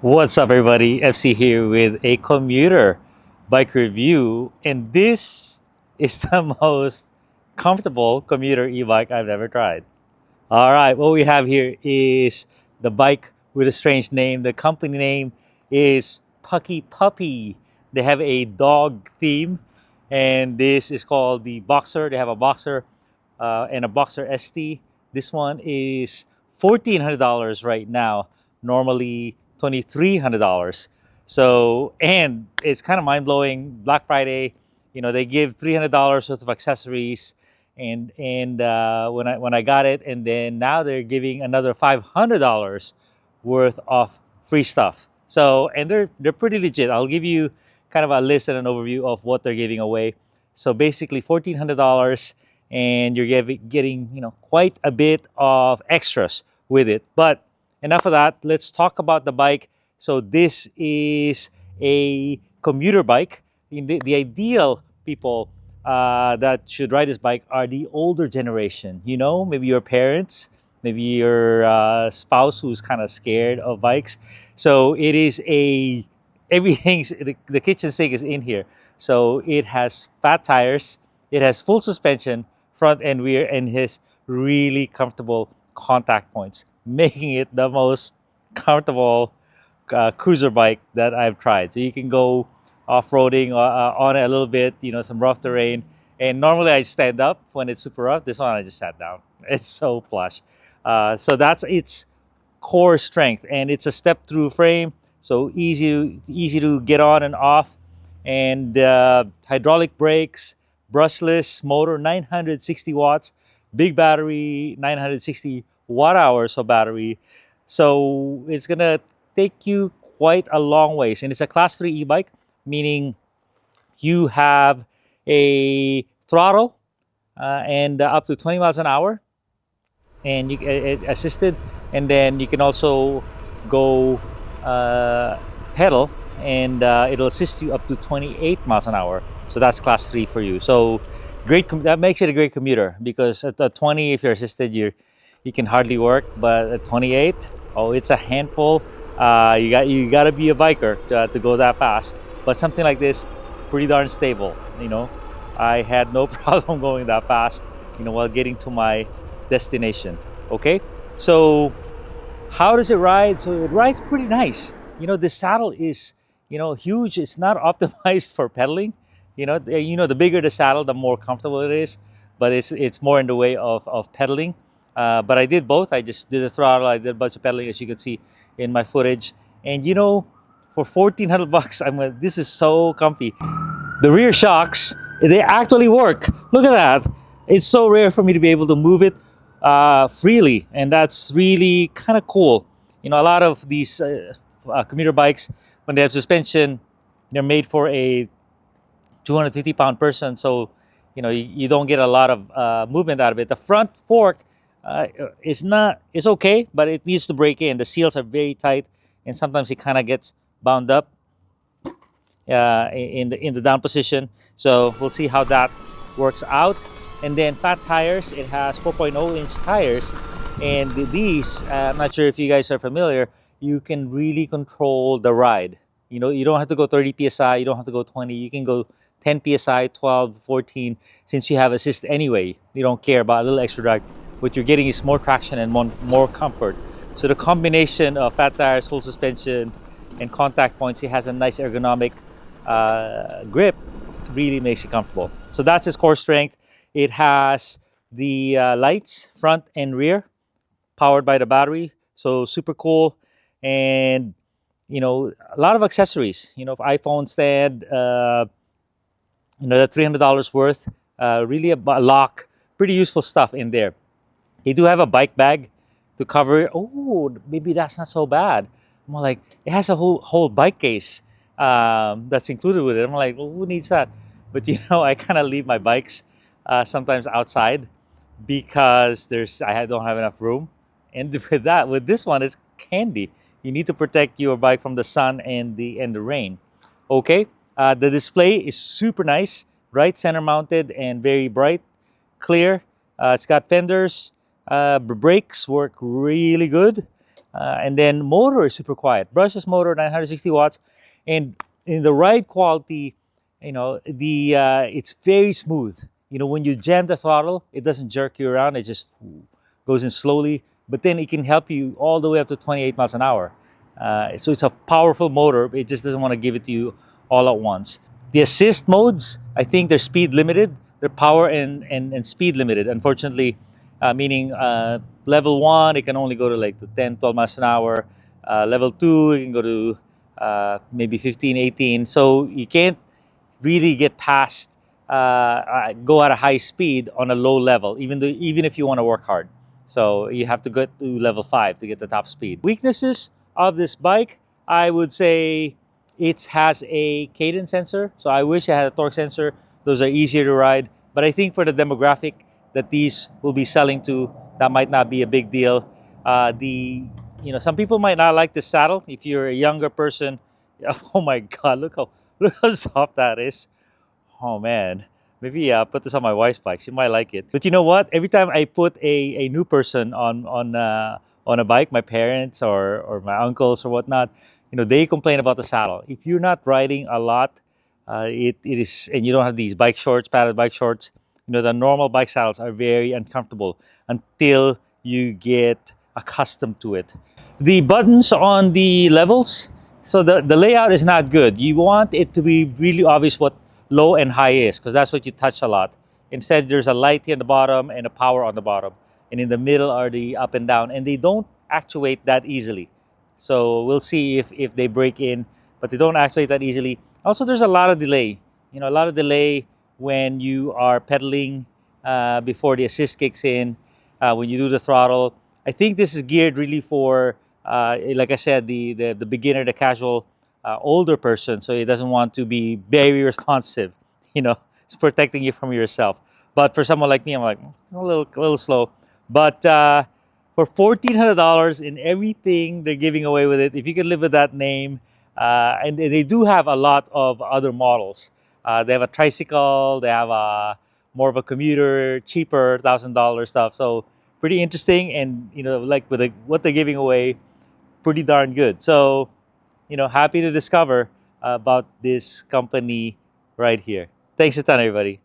What's up, everybody? FC here with a commuter bike review, and this is the most comfortable commuter e-bike I've ever tried. All right, what we have here is the bike with a strange name. The company name is Pucky Puppy. They have a dog theme, and this is called the Boxer. They have a Boxer and a Boxer ST. This one is $1,400 right now. Normally $2,300. So, and it's kind of mind blowing. Black Friday, they give $300 worth of accessories, and when I got it, and then now they're giving another $500 worth of free stuff. So, and they're pretty legit. I'll give you kind of a list and an overview of what they're giving away. So basically, $1,400, and you're getting quite a bit of extras with it. But enough of that. Let's talk about the bike. So this is a commuter bike. The ideal people that should ride this bike are the older generation. Maybe your parents, maybe your spouse who's kind of scared of bikes. So it is everything's the kitchen sink is in here. So it has fat tires. It has full suspension, front and rear, and has really comfortable contact points, making it the most comfortable cruiser bike that I've tried. So you can go off-roading on it a little bit, some rough terrain. And normally I stand up when it's super rough. This one I just sat down. It's so plush. So that's its core strength, and it's a step-through frame, so easy to get on and off. And hydraulic brakes, brushless motor, 960 watts, big battery, 960 watt hours of battery. So it's gonna take you quite a long ways, and it's a class 3 e-bike, meaning you have a throttle and up to 20 miles an hour, and you assisted, and then you can also go pedal, and it'll assist you up to 28 miles an hour. So that's class 3 for you. So that makes it a great commuter, because at 20, if you're assisted, you can hardly work, but at 28, oh, it's a handful. You got to be a biker to go that fast. But something like this, pretty darn stable. I had no problem going that fast, while getting to my destination. Okay, so how does it ride? So it rides pretty nice. The saddle is, huge. It's not optimized for pedaling. The bigger the saddle, the more comfortable it is. But it's more in the way of pedaling. But I did both. I just did the throttle. I did a bunch of pedaling, as you can see in my footage. And for $1,400, this is so comfy. The rear shocks, they actually work. Look at that. It's so rare for me to be able to move it freely, and that's really kind of cool. A lot of these commuter bikes, when they have suspension, they're made for a 250-pound person, so you don't get a lot of movement out of it. The front fork is okay, but it needs to break in. The seals are very tight, and sometimes it kind of gets bound up in the down position. So we'll see how that works out. And then fat tires, it has 4.0-inch tires, and these, I'm not sure if you guys are familiar, you can really control the ride. You don't have to go 30 psi, you don't have to go 20, you can go 10 psi, 12, 14, since you have assist anyway. You don't care about a little extra drag. What you're getting is more traction and more comfort. So the combination of fat tires, full suspension, and contact points, it has a nice ergonomic grip, really makes it comfortable. So that's its core strength. It has the lights, front and rear, powered by the battery. So super cool. And, a lot of accessories, iPhone stand, the $300 worth, really a lock, pretty useful stuff in there. They do have a bike bag to cover it. Oh, maybe that's not so bad. I'm like, it has a whole bike case that's included with it. I'm like, well, who needs that? But I kind of leave my bikes sometimes outside because I don't have enough room. And with this one, it's handy. You need to protect your bike from the sun and the rain. Okay, the display is super nice, right center mounted and very bright, clear. It's got fenders. Brakes work really good. And then motor is super quiet. Brushless motor, 960 watts, and in the ride quality, it's very smooth. When you jam the throttle, it doesn't jerk you around. It just goes in slowly. But then it can help you all the way up to 28 miles an hour. So it's a powerful motor. It just doesn't want to give it to you all at once. The assist modes, I think they're speed limited. They're power and speed limited. Unfortunately, meaning level 1, it can only go to like to 10, 12 miles an hour. Level 2, it can go to maybe 15, 18. So you can't really get past, go at a high speed on a low level, even if you want to work hard. So you have to go to level 5 to get the top speed. Weaknesses of this bike, I would say it has a cadence sensor. So I wish I had a torque sensor. Those are easier to ride. But I think for the demographic that these will be selling to, that might not be a big deal. Some people might not like the saddle. If you're a younger person, oh my God, look how soft that is. Oh man, maybe put this on my wife's bike. She might like it. But you know what? Every time I put a new person on a bike, my parents or my uncles or whatnot, they complain about the saddle. If you're not riding a lot, it is, and you don't have these bike shorts, padded bike shorts. The normal bike saddles are very uncomfortable until you get accustomed to it. The buttons on the levels, so the layout is not good. You want it to be really obvious what low and high is, because that's what you touch a lot. Instead, there's a light here on the bottom and a power on the bottom. And in the middle are the up and down. And they don't actuate that easily. So we'll see if they break in, but they don't actuate that easily. Also, there's a lot of delay. A lot of delay when you are pedaling before the assist kicks in, when you do the throttle. I think this is geared really for, like I said, the beginner, the casual, older person. So it doesn't want to be very responsive. It's protecting you from yourself. But for someone like me, I'm like, it's a little slow. But for $1,400 in everything they're giving away with it, if you can live with that name, and they do have a lot of other models. They have a tricycle, they have more of a commuter, cheaper $1,000 stuff. So pretty interesting, and like with what they're giving away, pretty darn good. So happy to discover about this company right here. Thanks a ton, everybody.